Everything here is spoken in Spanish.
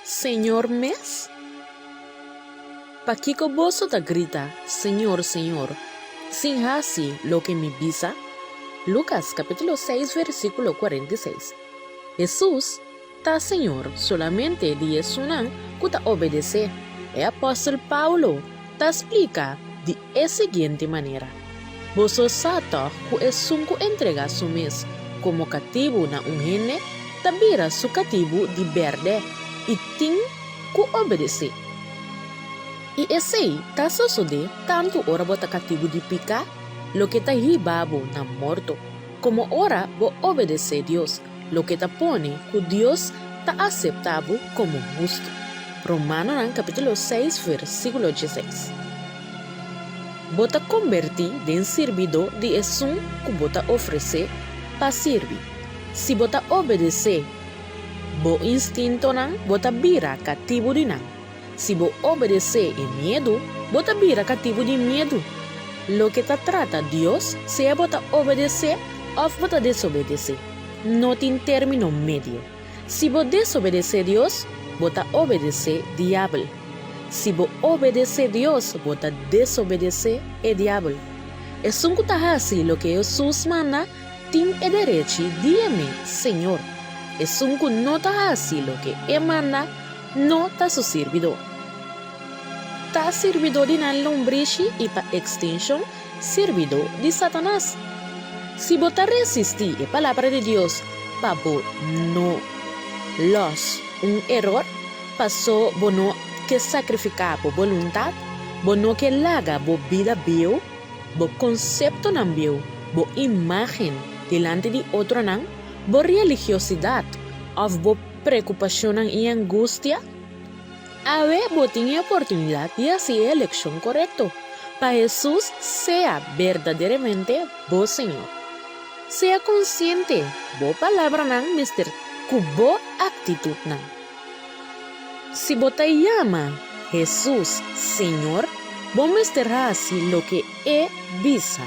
Señor mes? Paquico bozo ta grita, Señor, Señor, sin así lo que me visa. Lucas capítulo 6 versículo 46. Jesús ta Señor solamente de sunan que obedece. El apóstol Paulo ta explica de siguiente manera. Bozo sato que es un entrega su mes como cativo na un gene, tabira su cativo de verde y tin que obedece. Y ese ta sucede tanto ora bota cativo de pica, lo que ta hibabo na morto, como ora bo obedece Dios, lo que ta pone que Dios ta aceptabo como justo. Romanos capítulo 6 versículo 16. Bota convertir en servidor de eso que bota ofrece para servir. Si bota obedece, bo instinto nan bota bira cativo de nan. Si bo obedece en miedo, bota bira cativo de miedo. Lo que ta trata Dios, sea bota obedecer o bota desobedecer. No tiene término medio. Si bo desobedece Dios, bota obedece diablo. Si bo obedece Dios, bota desobedece el diablo. Es un así lo que Jesús manda, tiene el derecho de mí, Señor. Es un que no ta así lo que Él manda, no ta su servidor. Ta servidor de la lombriz y pa extensión, servidor de Satanás. Si bota resistir la palabra de Dios, pa bo no los un error, pasó bono que sacrificar por voluntad, bono que laga bo vida bio, bo concepto nan bio, bo imagen delante de otro nan, bo religiosidad, of bo preocupación y angustia. A ver, bo tiene oportunidad de hacer elección correcto, para Jesús sea verdaderamente bo Señor. Sea consciente, bo palabra nan, mister, cubo actitud nan. Si bo te llama Jesús Señor, bo mister así lo que visa.